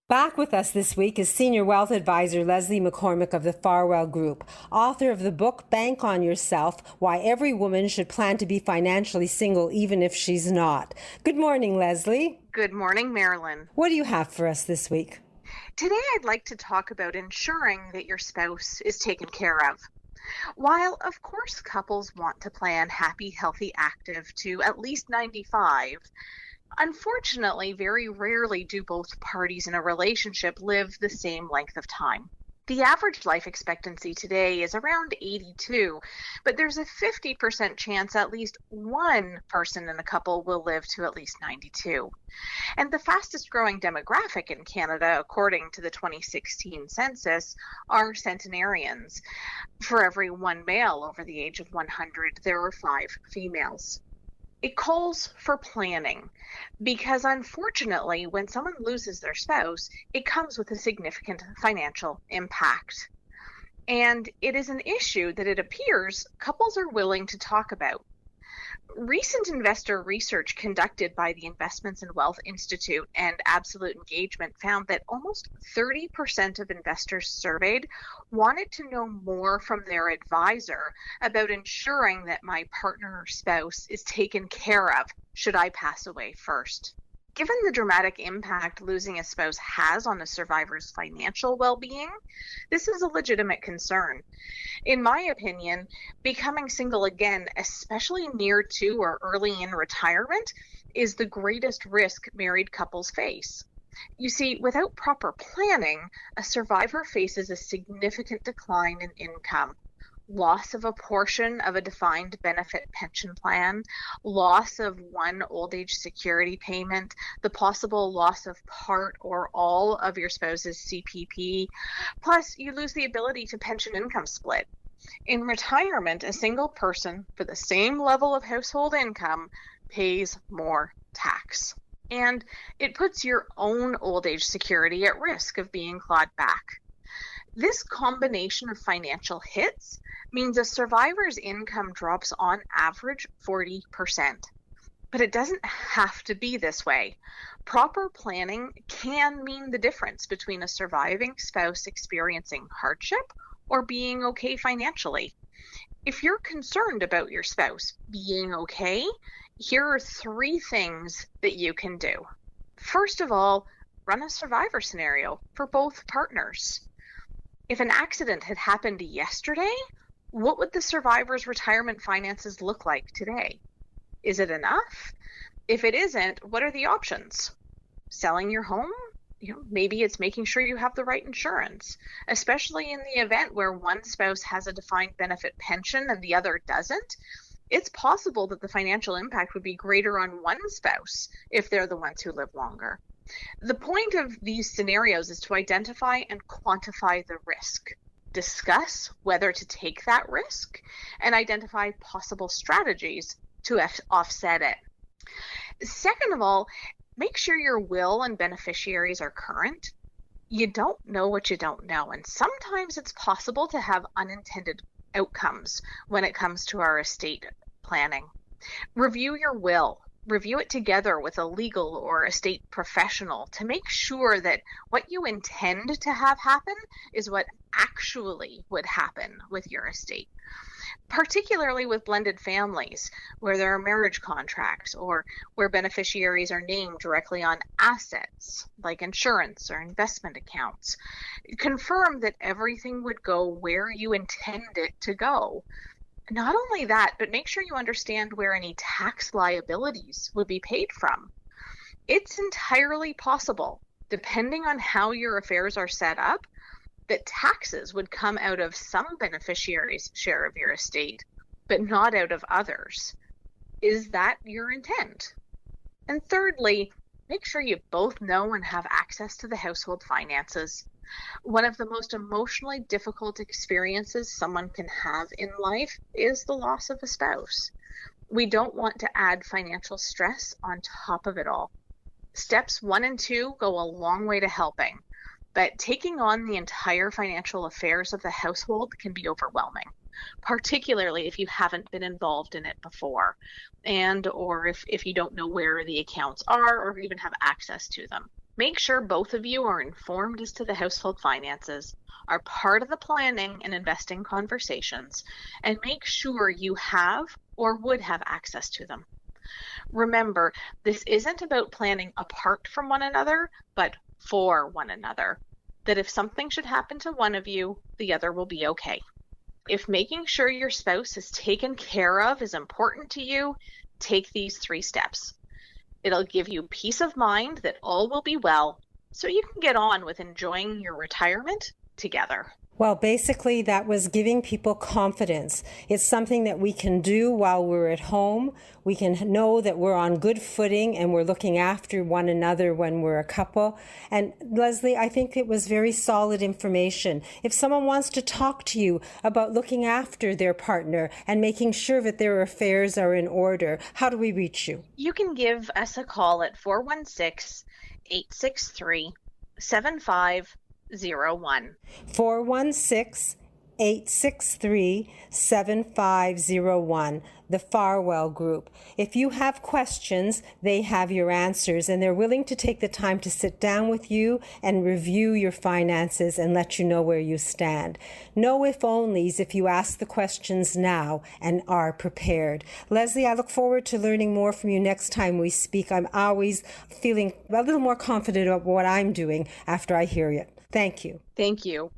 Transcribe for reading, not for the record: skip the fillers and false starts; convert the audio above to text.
Back with us this week is Senior Wealth Advisor Leslie McCormick of the Farwell Group, author of the book Bank on Yourself, Why Every Woman Should Plan to Be Financially Single Even If She's Not. Good morning, Leslie. Good morning, Marilyn. What do you have for us this week? Today I'd like to talk about ensuring that your spouse is taken care of. While, of course, couples want to plan happy, healthy, active to at least 95, unfortunately, very rarely do both parties in a relationship live the same length of time. The average life expectancy today is around 82, but there's a 50% chance at least one person in a couple will live to at least 92. And the fastest growing demographic in Canada, according to the 2016 census, are centenarians. For every one male over the age of 100, there are 5 females. It calls for planning because, unfortunately, when someone loses their spouse, it comes with a significant financial impact. And it is an issue that it appears couples are willing to talk about. Recent investor research conducted by the Investments and Wealth Institute and Absolute Engagement found that almost 30% of investors surveyed wanted to know more from their advisor about ensuring that my partner or spouse is taken care of should I pass away first. Given the dramatic impact losing a spouse has on a survivor's financial well-being, this is a legitimate concern. In my opinion, becoming single again, especially near to or early in retirement, is the greatest risk married couples face. You see, without proper planning, a survivor faces a significant decline in income. Loss of a portion of a defined benefit pension plan, loss of one old age security payment, the possible loss of part or all of your spouse's CPP, plus you lose the ability to pension income split. In retirement, a single person for the same level of household income pays more tax. And it puts your own old age security at risk of being clawed back. This combination of financial hits means a survivor's income drops on average 40%. But it doesn't have to be this way. Proper planning can mean the difference between a surviving spouse experiencing hardship or being okay financially. If you're concerned about your spouse being okay, here are 3 things that you can do. First of all, run a survivor scenario for both partners. If an accident had happened yesterday, what would the survivor's retirement finances look like today? Is it enough? If it isn't, what are the options? Selling your home? Maybe it's making sure you have the right insurance, especially in the event where one spouse has a defined benefit pension and the other doesn't. It's possible that the financial impact would be greater on one spouse if they're the ones who live longer. The point of these scenarios is to identify and quantify the risk, discuss whether to take that risk, and identify possible strategies to offset it. Second of all, make sure your will and beneficiaries are current. You don't know what you don't know, and sometimes it's possible to have unintended outcomes when it comes to our estate planning. Review your will. Review it together with a legal or estate professional to make sure that what you intend to have happen is what actually would happen with your estate. Particularly with blended families, where there are marriage contracts or where beneficiaries are named directly on assets like insurance or investment accounts. Confirm that everything would go where you intend it to go. Not only that, but make sure you understand where any tax liabilities would be paid from. It's entirely possible, depending on how your affairs are set up, that taxes would come out of some beneficiaries' share of your estate, but not out of others. Is that your intent? And thirdly, make sure you both know and have access to the household finances. One of the most emotionally difficult experiences someone can have in life is the loss of a spouse. We don't want to add financial stress on top of it all. Steps 1 and 2 go a long way to helping, but taking on the entire financial affairs of the household can be overwhelming, particularly if you haven't been involved in it before, or if you don't know where the accounts are or even have access to them. Make sure both of you are informed as to the household finances, are part of the planning and investing conversations, and make sure you have or would have access to them. Remember, this isn't about planning apart from one another, but for one another. That if something should happen to one of you, the other will be okay. If making sure your spouse is taken care of is important to you, take these 3 steps. It'll give you peace of mind that all will be well, so you can get on with enjoying your retirement together. Well, basically, that was giving people confidence. It's something that we can do while we're at home. We can know that we're on good footing and we're looking after one another when we're a couple. And Leslie, I think it was very solid information. If someone wants to talk to you about looking after their partner and making sure that their affairs are in order, how do we reach you? You can give us a call at 416-863-7501. 416-863-7501, the Farwell Group. If you have questions, they have your answers, and they're willing to take the time to sit down with you and review your finances and let you know where you stand. No if-onlys if you ask the questions now and are prepared. Leslie, I look forward to learning more from you next time we speak. I'm always feeling a little more confident about what I'm doing after I hear it. Thank you. Thank you.